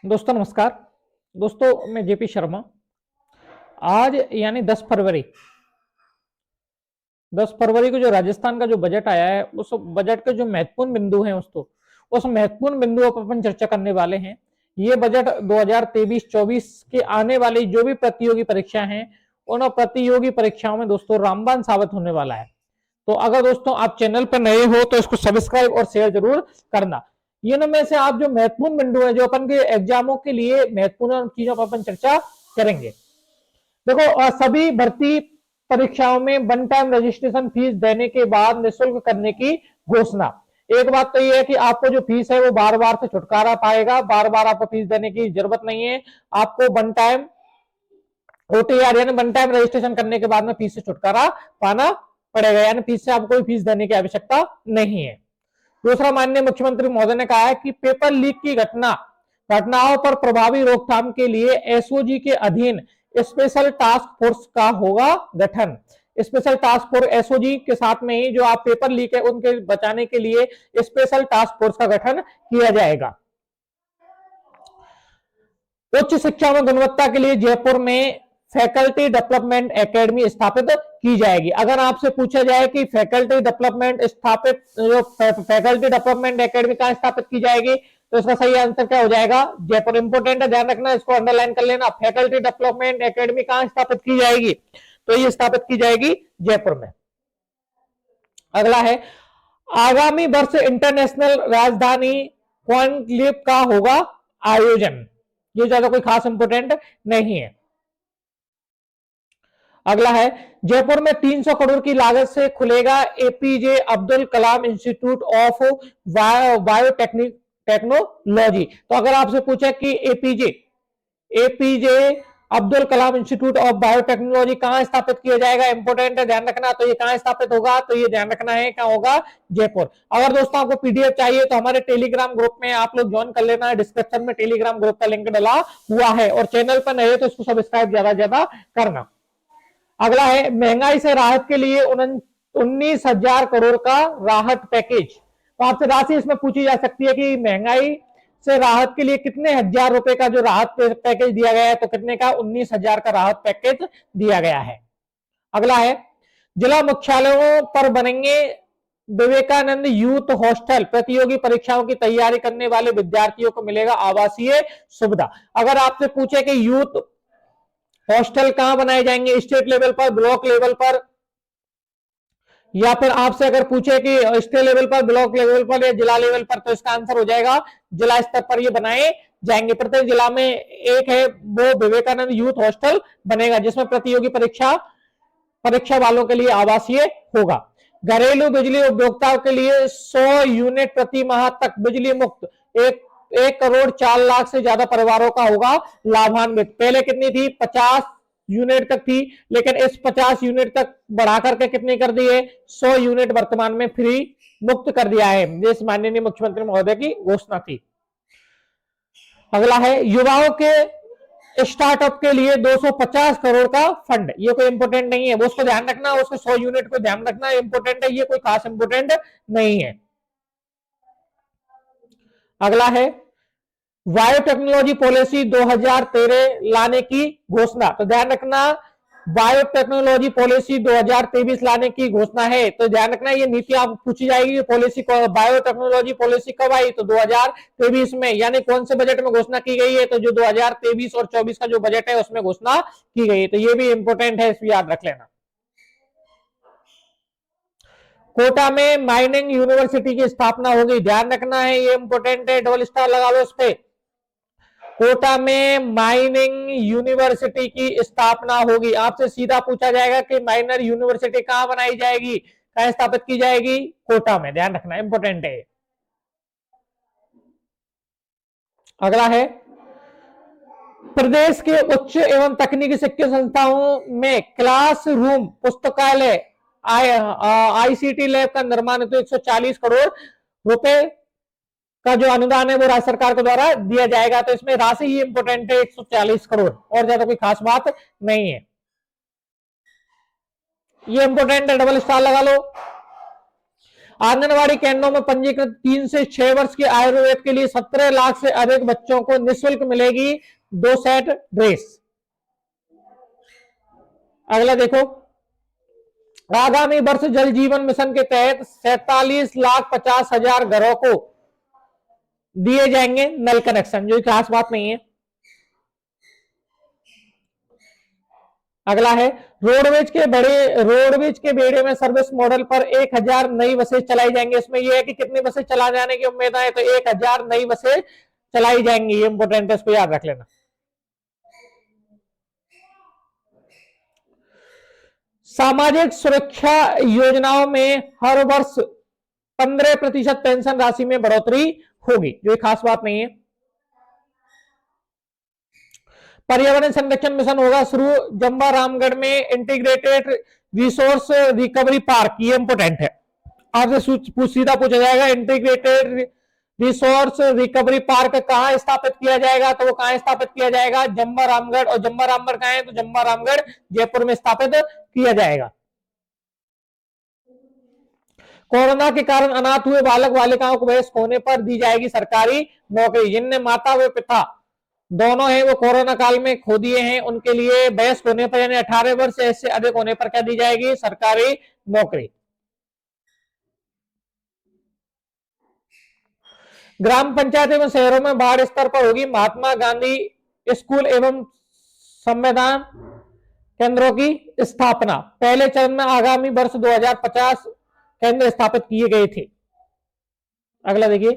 दोस्तों नमस्कार। दोस्तों मैं जेपी शर्मा। आज यानी 10 फरवरी को जो राजस्थान का जो बजट आया है उस बजट के जो महत्वपूर्ण बिंदु हैं उस महत्वपूर्ण बिंदुओं पर अपन चर्चा करने वाले हैं। ये बजट 2023-24 के आने वाली जो भी प्रतियोगी परीक्षा हैं उन प्रतियोगी परीक्षाओं में दोस्तों रामबाण साबित होने वाला है। तो अगर दोस्तों आप चैनल पर नए हो तो इसको सब्सक्राइब और शेयर जरूर करना। इन में से आप जो महत्वपूर्ण बिंदु है जो अपन के एग्जामों के लिए महत्वपूर्ण चीजों पर अपन चर्चा करेंगे। देखो सभी भर्ती परीक्षाओं में वन टाइम रजिस्ट्रेशन फीस देने के बाद निःशुल्क करने की घोषणा। एक बात तो यह है कि आपको जो फीस है वो बार बार से छुटकारा पाएगा, बार बार आपको फीस देने की जरूरत नहीं है। आपको वन टाइम ओटीआर यानी वन टाइम रजिस्ट्रेशन करने के बाद में फीस से छुटकारा पाना पड़ेगा, यानी फीस से आपको कोई फीस देने की आवश्यकता नहीं है। दूसरा, माननीय मुख्यमंत्री महोदय ने कहा है कि पेपर लीक की घटनाओं पर प्रभावी रोकथाम के लिए एसओजी के अधीन स्पेशल टास्क फोर्स का होगा गठन। स्पेशल टास्क फोर्स एसओजी के साथ में ही जो आप पेपर लीक है उनके बचाने के लिए स्पेशल टास्क फोर्स का गठन किया जाएगा। उच्च शिक्षा में गुणवत्ता के लिए जयपुर में फैकल्टी डेवलपमेंट एकेडमी स्थापित की जाएगी। अगर आपसे पूछा जाए कि फैकल्टी डेवलपमेंट एकेडमी कहां स्थापित की जाएगी तो इसका सही आंसर क्या हो जाएगा? जयपुर। इंपोर्टेंट है, ध्यान रखना, इसको अंडरलाइन कर लेना। फैकल्टी डेवलपमेंट एकेडमी कहां स्थापित की जाएगी तो ये स्थापित की जाएगी जयपुर में। अगला है, आगामी वर्ष इंटरनेशनल राजधानी कॉन्क्लेव का होगा आयोजन। ये ज्यादा कोई खास इंपोर्टेंट नहीं है। अगला है, जयपुर में 300 करोड़ की लागत से खुलेगा APJ Abdul Kalam institute of biotechnology. तो अगर आपसे पूछे कि APJ Abdul Kalam institute of biotechnology कहां स्थापित किया जाएगा, इंपोर्टेंट है, ध्यान रखना। तो ये कहां स्थापित होगा तो ये ध्यान रखना है कहां होगा, जयपुर। अगर दोस्तों आपको पीडीएफ चाहिए तो हमारे टेलीग्राम ग्रुप में आप लोग ज्वाइन कर लेना है। डिस्क्रिप्शन में टेलीग्राम ग्रुप का लिंक डाला हुआ है और चैनल पर नए तो इसको सब्सक्राइब ज्यादा ज्यादा करना। अगला है, महंगाई से राहत के लिए 19,000 करोड़ का राहत पैकेज। तो आपसे राशि इसमें पूछी जा सकती है कि महंगाई से राहत के लिए कितने हजार रुपए का जो राहत पैकेज दिया गया है, तो कितने का? 19,000 का राहत पैकेज दिया गया है। अगला है, जिला मुख्यालयों पर बनेंगे विवेकानंद यूथ हॉस्टल। प्रतियोगी परीक्षाओं की तैयारी करने वाले विद्यार्थियों को मिलेगा आवासीय सुविधा। अगर आपसे पूछे कि यूथ हॉस्टल कहां बनाए जाएंगे, स्टेट लेवल पर, ब्लॉक लेवल पर, या फिर आपसे अगर पूछे कि स्टेट लेवल पर, ब्लॉक लेवल पर या जिला लेवल पर, तो इसका आंसर हो जाएगा जिला स्तर पर ये बनाए जाएंगे। प्रत्येक जिला में एक है वो विवेकानंद यूथ हॉस्टल बनेगा जिसमें प्रतियोगी परीक्षा वालों के लिए आवासीय होगा। घरेलू बिजली उपभोक्ताओं के लिए 100 यूनिट प्रति माह तक बिजली मुक्त 1 करोड़ 4 लाख से ज्यादा परिवारों का होगा लाभान्वित। पहले कितनी थी? 50 यूनिट तक थी, लेकिन इस 50 यूनिट तक बढ़ा करके कितनी कर दी है? 100 यूनिट वर्तमान में फ्री मुक्त कर दिया है। जिस माननीय मुख्यमंत्री महोदय की घोषणा थी। अगला है, युवाओं के स्टार्टअप के लिए 250 करोड़ का फंड। ये कोई इंपोर्टेंट नहीं है, वो उसको ध्यान रखना, उसको 100 यूनिट को ध्यान रखना इंपोर्टेंट है, ये कोई खास इंपोर्टेंट नहीं है। अगला है, बायोटेक्नोलॉजी पॉलिसी 2013 लाने की घोषणा। तो ध्यान रखना, बायोटेक्नोलॉजी पॉलिसी 2023 लाने की घोषणा है। तो ध्यान रखना, ये नीति आप पूछी जाएगी पॉलिसी को, बायोटेक्नोलॉजी पॉलिसी कब आई तो 2023 में, यानी कौन से बजट में घोषणा की गई है तो जो 2023 और 24 का जो बजट है उसमें घोषणा की गई है। तो ये भी इंपोर्टेंट है, इसको याद रख लेना। कोटा में माइनिंग यूनिवर्सिटी की स्थापना होगी, ध्यान रखना है, ये इंपोर्टेंट है, डबल स्टार लगा लो इस पे। कोटा में माइनिंग यूनिवर्सिटी की स्थापना होगी। आपसे सीधा पूछा जाएगा कि माइनर यूनिवर्सिटी कहां बनाई जाएगी, कहां स्थापित की जाएगी? कोटा में, ध्यान रखना, इंपोर्टेंट है। अगला है, प्रदेश के उच्च एवं तकनीकी शिक्षा संस्थाओं में क्लासरूम, पुस्तकालय, आईसीटी लैब का निर्माण तो 140 करोड़ रुपए का जो अनुदान है वो राज्य सरकार के द्वारा दिया जाएगा। तो इसमें राशि ही इंपोर्टेंट है, 140 करोड़, और ज्यादा कोई खास बात नहीं है। ये इंपोर्टेंट है, डबल स्टार लगा लो। आंगनवाड़ी केंद्रों में पंजीकृत 3 से 6 वर्ष की आयुर्वेद के लिए 17 लाख से अधिक बच्चों को निःशुल्क मिलेगी 2 सेट ड्रेस। अगला देखो, आगामी वर्ष जल जीवन मिशन के तहत 47,50,000 घरों को दिए जाएंगे नल कनेक्शन, जो खास बात नहीं है। अगला है, रोडवेज के बेड़े में सर्विस मॉडल पर 1000 नई बसें चलाई जाएंगी। इसमें यह है कि कितनी बसें चला जाने की उम्मीद है, तो 1000 नई बसें चलाई जाएंगी। ये इंपोर्टेंट है, इसको याद रख लेना। सामाजिक सुरक्षा योजनाओं में हर वर्ष 15% पेंशन राशि में बढ़ोतरी होगी, जो खास बात नहीं है। पर्यावरण संरक्षण मिशन होगा शुरू जम्बा रामगढ़ में इंटीग्रेटेड रिसोर्स रिकवरी पार्क। ये इंपोर्टेंट है, आपसे सीधा पूछा जाएगा इंटीग्रेटेड रिसोर्स रिकवरी पार्क कहां स्थापित किया जाएगा, तो वो कहां स्थापित किया जाएगा, जम्बा रामगढ़। और जम्बा रामगढ़ कहां है, तो जम्बा रामगढ़ जयपुर में स्थापित किया जाएगा। कोरोना के कारण अनाथ हुए बालक बालिकाओं को वयस्क होने पर दी जाएगी सरकारी नौकरी। जिनने माता व पिता दोनों हैं वो कोरोना काल में खो दिए हैं, उनके लिए वयस्क होने पर यानी 18 वर्ष से अधिक होने पर क्या दी जाएगी, सरकारी नौकरी। ग्राम पंचायत एवं शहरों में वार्ड स्तर पर होगी महात्मा गांधी स्कूल एवं संविधान केंद्रों की स्थापना। पहले चरण में आगामी वर्ष 2050 केंद्र स्थापित किए गए थे। अगला देखिए,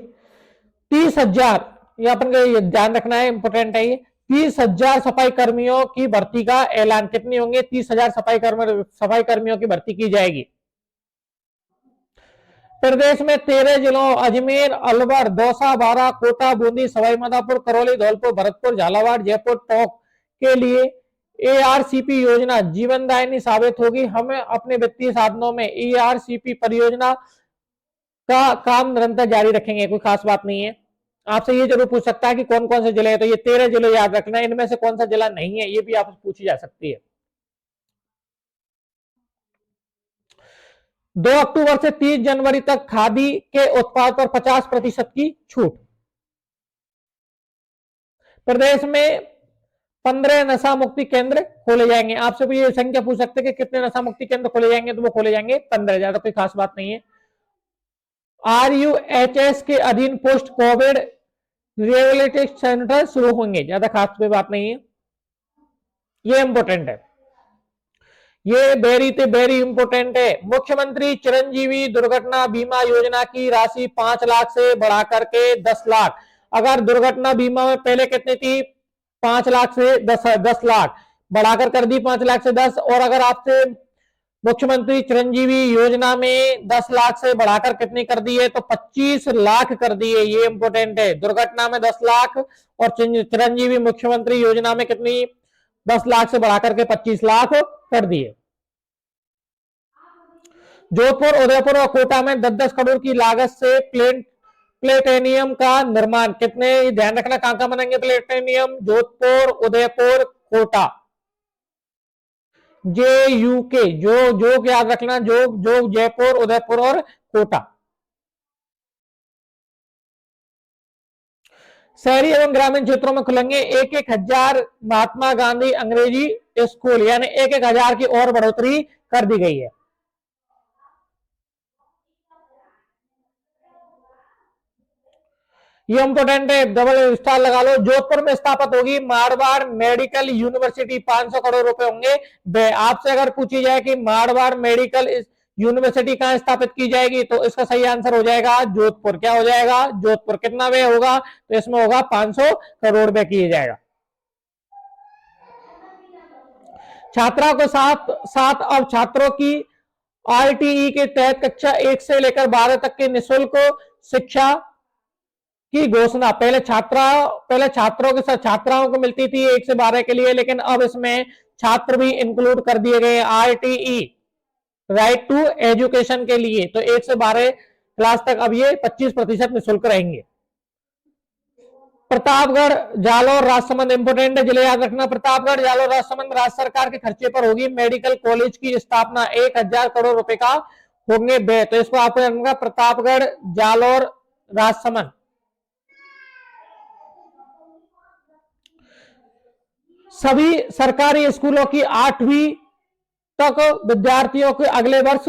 30,000, ये अपन को ध्यान रखना है, इंपोर्टेंट है ये। 30,000 सफाई कर्मियों की भर्ती का ऐलान। कितनी होंगे, 30,000 सफाई कर्मियों की भर्ती की जाएगी। प्रदेश में 13 जिलों अजमेर, अलवर, दौसा, बारा, कोटा, बूंदी, सवाईमाधोपुर, करौली, धौलपुर, भरतपुर, झालावाड़, जयपुर, टोंक के लिए एआरसीपी योजना जीवनदायिनी साबित होगी। हमें अपने वित्तीय साधनों में एआरसीपी परियोजना का काम निरंतर जारी रखेंगे, कोई खास बात नहीं है। आपसे ये जरूर पूछ सकता है कि कौन कौन से जिले हैं, तो ये 13 जिले याद रखना है। इनमें से कौन सा जिला नहीं है, ये भी आपसे पूछी जा सकती है। 2 अक्टूबर से 30 जनवरी तक खादी के उत्पाद पर 50% की छूट। प्रदेश में 15 नशा मुक्ति केंद्र खोले जाएंगे। आपसे भी ये संख्या पूछ सकते हैं कि कितने नशा मुक्ति केंद्र खोले जाएंगे, तो वो खोले जाएंगे 15, ज्यादा कोई खास बात नहीं है। RUHS के अधीन पोस्ट कोविड रिहेबिलिटेशन सेंटर शुरू होंगे, ज्यादा खास कोई बात नहीं है। ये इंपोर्टेंट है, ये वेरी इंपोर्टेंट है। मुख्यमंत्री चिरंजीवी दुर्घटना बीमा योजना की राशि 5 लाख से बढ़ाकर के 10 लाख। अगर दुर्घटना बीमा में पहले कितनी थी, 5 लाख से 10 लाख, बढ़ाकर कर दी 5 लाख से 10। और अगर आपसे मुख्यमंत्री चिरंजीवी योजना में 10 लाख से बढ़ाकर कितनी कर दी है, तो 25 लाख कर दी है। ये इंपोर्टेंट है, दुर्घटना में 10 लाख और चिरंजीवी मुख्यमंत्री योजना में कितनी, 10 लाख से बढ़ाकर के 25 लाख कर दिए। जोधपुर, उदयपुर और कोटा में 10-10 करोड़ की लागत से प्लेटेनियम का निर्माण। कितने, ध्यान रखना कहां कहां बनेंगे प्लेटेनियम, जोधपुर, उदयपुर, कोटा। JUK, जो याद रखना, जो जयपुर, उदयपुर और कोटा। शहरी एवं ग्रामीण क्षेत्रों में खुलेंगे 1,000 महात्मा गांधी अंग्रेजी स्कूल, यानी 1,000 की और बढ़ोतरी कर दी गई है। ये इंपोर्टेंट है, डबल स्टार लगा लो। जोधपुर में स्थापित होगी मारवाड़ मेडिकल यूनिवर्सिटी, 500 करोड़ रुपए होंगे। आपसे अगर पूछी जाए कि मारवाड़ मेडिकल यूनिवर्सिटी कहां स्थापित की जाएगी, तो इसका सही आंसर हो जाएगा जोधपुर। क्या हो जाएगा, जोधपुर। कितना व्यय होगा, तो इसमें होगा 500 करोड़ रुपए किया जाएगा। छात्राओं के साथ अब छात्रों की RTE के तहत कक्षा 1 से लेकर 12 तक के निःशुल्क शिक्षा की घोषणा। पहले छात्रों के साथ छात्राओं को मिलती थी 1 से 12 के लिए, लेकिन अब इसमें छात्र भी इंक्लूड कर दिए गए RTE, राइट टू एजुकेशन के लिए। तो 1 से 12 क्लास तक अब ये 25% निःशुल्क रहेंगे। प्रतापगढ़, जालौर, राजसमंद, इंपोर्टेंट है, जिले याद रखना। प्रतापगढ़, जालौर, राजसमंद राज्य सरकार के खर्चे पर होगी मेडिकल कॉलेज की स्थापना। 1,000 करोड़ रुपए का होंगे बे। तो इसको आपको जानना प्रतापगढ़, जालौर, राजसमंद। सभी सरकारी स्कूलों की 8वीं तक विद्यार्थियों के अगले वर्ष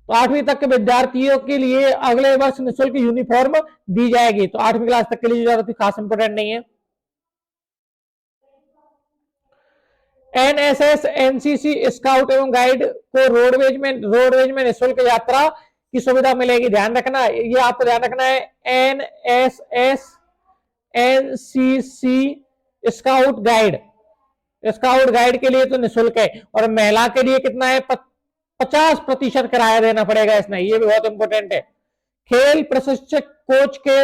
8वीं तक के विद्यार्थियों के लिए अगले वर्ष निःशुल्क यूनिफॉर्म दी जाएगी। तो 8वीं क्लास तक के लिए जरूरत खास इंपोर्टेंट नहीं है। एनएसएस, एनसीसी, स्काउट एवं गाइड को रोडवेज में निःशुल्क यात्रा की सुविधा मिलेगी। ध्यान रखना, ये आपको ध्यान रखना है। एनएसएस, एनसीसी, स्काउट गाइड के लिए तो निःशुल्क है, और महिला के लिए कितना है? 50% किराया देना पड़ेगा इसमें, ये भी बहुत इंपॉर्टेंट है। खेल प्रशिक्षक कोच के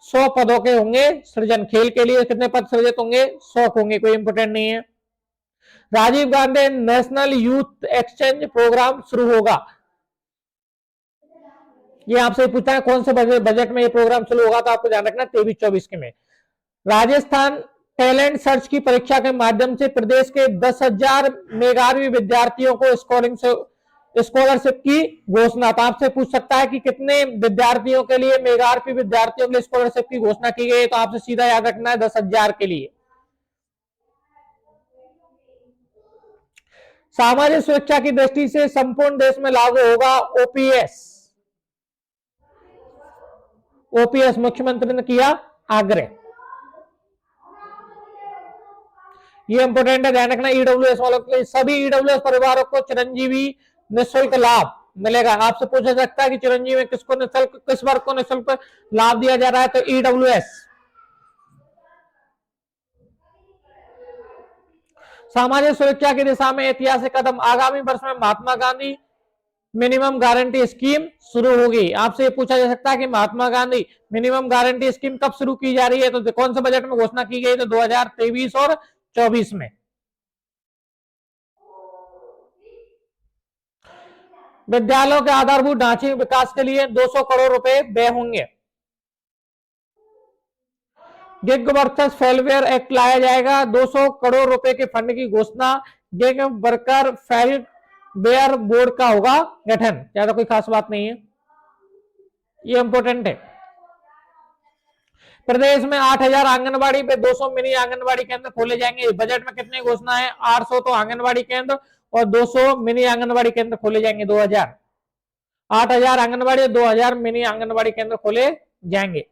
100 पदों के होंगे सृजन। खेल के लिए कितने पद सृजित होंगे? 100 होंगे, कोई इंपॉर्टेंट नहीं है। Rajiv Gandhi national youth exchange programme शुरू होगा। ये आपसे पूछता है कौन से बजट में ये प्रोग्राम शुरू होगा, तो आपको ध्यान रखना 23-24 के में। राजस्थान टैलेंट सर्च की परीक्षा के माध्यम से प्रदेश के 10,000 मेधावी विद्यार्थियों को स्कॉलरशिप की घोषणा। तो आपसे पूछ सकता है कि कितने विद्यार्थियों के लिए, मेधावी विद्यार्थियों के लिए स्कॉलरशिप की घोषणा की गई है, तो आपसे सीधा याद रखना है 10,000 के लिए। सामाजिक सुरक्षा की दृष्टि से संपूर्ण देश में लागू होगा ओपीएस मुख्यमंत्री ने किया आग्रह। ये इंपोर्टेंट है, ध्यान रखना। ईडब्ल्यूएस वालों के लिए, सभी ईडब्ल्यूएस परिवारों को चिरंजीवी निःशुल्क लाभ मिलेगा। आपसे पूछा सकता है कि चिरंजीवी में किसको निःशुल्क, किस वर्ग को निःशुल्क लाभ दिया जा रहा है, तो ईडब्ल्यूएस। सामाजिक सुरक्षा की दिशा में ऐतिहासिक कदम, आगामी वर्ष में Mahatma Gandhi minimum guarantee scheme शुरू होगी। आपसे ये पूछा जा सकता है कि Mahatma Gandhi minimum guarantee scheme कब शुरू की जा रही है, तो कौन से बजट में घोषणा की गई? तो 2023 और 24 में। विद्यालयों के आधारभूत ढांचे विकास के लिए 200 करोड़ रुपए व्यय होंगे। गिग वर्कर्स फेलवेयर एक्ट लाया जाएगा, 200 करोड़ रुपए के फंड की घोषणा। गिग वर्कर फेलवेयर बोर्ड का होगा गठन। ज्यादा कोई खास बात नहीं है, ये इंपोर्टेंट है। प्रदेश में 8,000 आंगनबाड़ी पे 200 मिनी आंगनबाड़ी केंद्र खोले जाएंगे। बजट में कितनी घोषणा है? 800 तो आंगनबाड़ी केंद्र और 200 मिनी आंगनबाड़ी केंद्र खोले जाएंगे। 8,000 आंगनबाड़ी और 2,000 मिनी आंगनबाड़ी केंद्र खोले जाएंगे।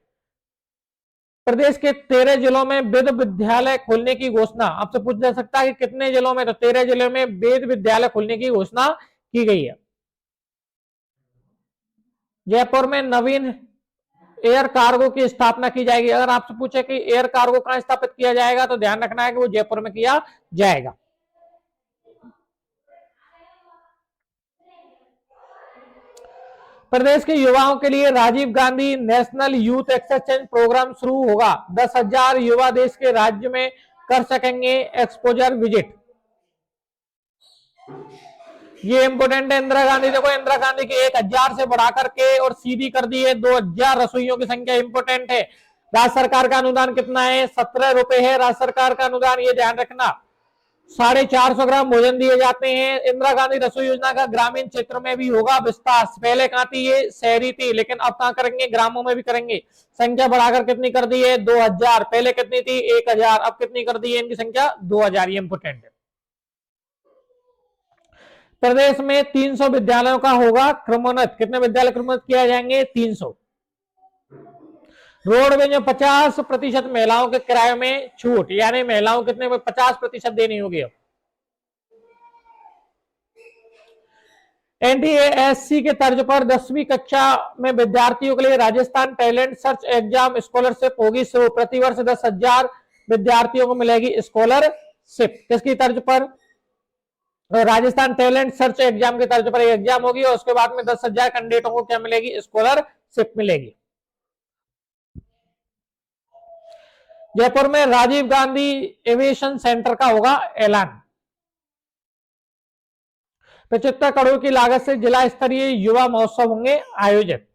प्रदेश के 13 जिलों में वेद विद्यालय खोलने की घोषणा। आपसे पूछा जा सकता है कि कितने जिलों में, तो 13 जिलों में वेद विद्यालय खोलने की घोषणा की गई है। जयपुर में नवीन एयर कार्गो की स्थापना की जाएगी। अगर आपसे पूछे कि एयर कार्गो कहां स्थापित किया जाएगा, तो ध्यान रखना है कि वो जयपुर में किया जाएगा। प्रदेश के युवाओं के लिए Rajiv Gandhi national youth exchange programme शुरू होगा। 10,000 युवा देश के राज्य में कर सकेंगे एक्सपोजर विजिट। ये इंपोर्टेंट है। इंदिरा गांधी, देखो इंदिरा गांधी की 1,000 से बढ़ा करके और सीधी कर दी है 2,000 रसोइयों की संख्या। इंपोर्टेंट है। राज्य सरकार का अनुदान कितना है? 17 रुपए है राज्य सरकार का अनुदान, ये ध्यान रखना। 450 ग्राम भोजन दिए जाते हैं। इंदिरा गांधी रसोई योजना का ग्रामीण क्षेत्र में भी होगा विस्तार। पहले कहां थी ये? शहरी थी, लेकिन अब कहां करेंगे? ग्रामों में भी करेंगे। संख्या बढ़ाकर कितनी कर दी है? 2,000। पहले कितनी थी? 1,000। अब कितनी कर दी है इनकी संख्या? 2,000। ये इंपोर्टेंट है। प्रदेश में 300 विद्यालयों का होगा क्रमोन्नत। कितने विद्यालय क्रमोन्नत किए जाएंगे? 300। रोडवेज में 50% महिलाओं के किराए में छूट, यानी महिलाओं कितने 50% देनी होगी। अब एनटीएएससी के तर्ज पर 10वीं कक्षा में विद्यार्थियों के लिए Rajasthan talent search exam scholarship होगी शुरू। प्रतिवर्ष 10,000 विद्यार्थियों को मिलेगी स्कॉलरशिप। किसकी तर्ज पर? राजस्थान टैलेंट सर्च एग्जाम के तर्ज पर एग्जाम होगी, और उसके बाद में 10,000 कैंडिडेटों को क्या मिलेगी? स्कॉलरशिप मिलेगी। जयपुर में राजीव गांधी एविएशन सेंटर का होगा ऐलान। 75 करोड़ की लागत से जिला स्तरीय युवा महोत्सव होंगे आयोजित।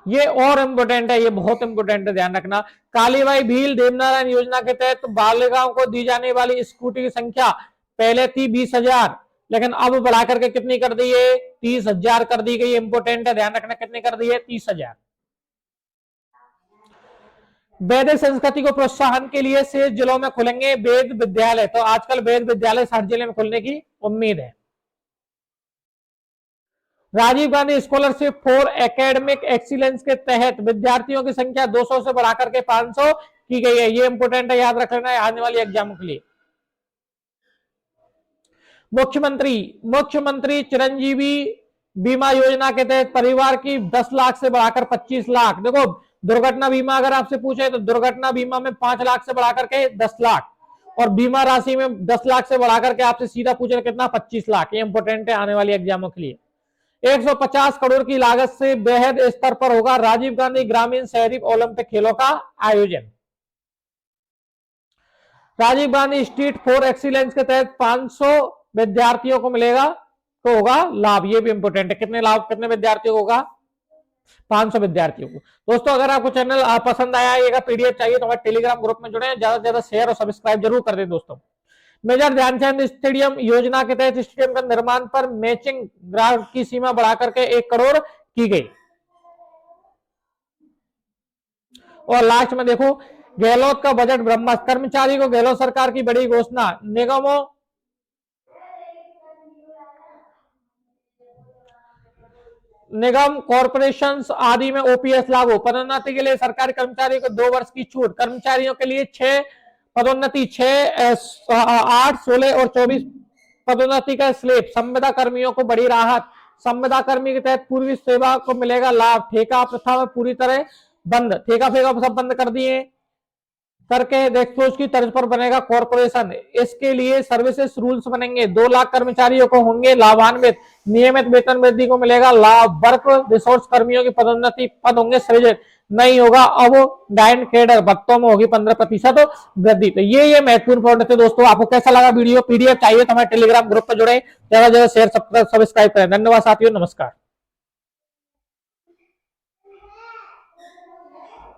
ये और इंपोर्टेंट है, ये बहुत इंपोर्टेंट है, ध्यान रखना। कालीबाई भील देवनारायण योजना के तहत बालिकाओं को दी जाने वाली स्कूटी की संख्या पहले थी 20,000, लेकिन अब बढ़ा करके कितनी कर दी है, 30,000 कर दी गई। इंपोर्टेंट है, ध्यान रखना कितनी कर दी है, 30,000। वैदिक संस्कृति को प्रोत्साहन के लिए शेष जिलों में खुलेंगे वेद विद्यालय। तो आजकल वेद विद्यालय 60 जिले में खुलने की उम्मीद है। Rajiv Gandhi scholarship for academic excellence के तहत विद्यार्थियों की संख्या 200 से बढ़ाकर के 500 की गई है। ये इंपोर्टेंट है, याद रख लेना है आने वाली एग्जाम के लिए। मुख्यमंत्री चिरंजीवी बीमा योजना के तहत परिवार की 10 लाख से बढ़ाकर 25 लाख। देखो दुर्घटना बीमा अगर आपसे पूछे तो दुर्घटना बीमा में 5 लाख से बढ़ाकर के 10 लाख, और बीमा राशि में 10 लाख से बढ़ाकर के आपसे सीधा पूछे कितना, 25 लाख। ये इंपोर्टेंट है आने वाली एग्जामों के लिए। 150 करोड़ की लागत से बेहद स्तर पर होगा राजीव गांधी ग्रामीण शहरी ओलंपिक खेलों का आयोजन। Rajiv Gandhi street for excellence के तहत 500 विद्यार्थियों को मिलेगा तो होगा लाभ। ये भी इंपोर्टेंट है, कितने लाभ, कितने विद्यार्थियों को होगा, 500 विद्यार्थियों को। दोस्तों अगर आपको चैनल पसंद आया, पीडीएफ चाहिए तो हमारे टेलीग्राम ग्रुप में जुड़े, ज्यादा से ज्यादा शेयर और सब्सक्राइब जरूर कर दें। दोस्तों मेजर ध्यानचंद स्टेडियम योजना के तहत स्टेडियम का निर्माण पर मैचिंग ग्रांट की सीमा बढ़ाकर के 1 करोड़ की गई। और लास्ट में देखो गहलोत का बजट ब्रह्मास्त्र, कर्मचारी को गहलोत सरकार की बड़ी घोषणा। निगम कॉरपोरेशंस आदि में ओपीएस लागू। पदोन्नति के लिए सरकारी कर्मचारियों को 2 वर्ष की छूट। कर्मचारियों के लिए 6 पदोन्नति, 6, 8, 16 और 24 पदोन्नति का स्लेब। संविदा कर्मियों को बड़ी राहत। संविदा कर्मी के तहत पूर्वी सेवा को मिलेगा लाभ। ठेका प्रथा में पूरी तरह बंद, ठेका फेका सब बंद कर दिए करके डेस्पोज की तर्ज पर बनेगा कॉर्पोरेशन। इसके लिए सर्विसेज रूल्स बनेंगे। 2 लाख कर्मचारियों को होंगे लाभान्वित। नियमित वेतन वृद्धि को मिलेगा लाभ। वर्क रिसोर्स कर्मियों की पदोन्नति पद होंगे सृजित, नहीं होगा अब डायन कैडर भत्तों में होगी 15% वृद्धि। तो ये महत्वपूर्ण पॉइंट थे दोस्तों। आपको कैसा लगा वीडियो, पीडीएफ चाहिए तो हमारे टेलीग्राम ग्रुप पर जुड़े, ज्यादा से ज्यादा शेयर सब्सक्राइब करें। धन्यवाद साथियों, नमस्कार।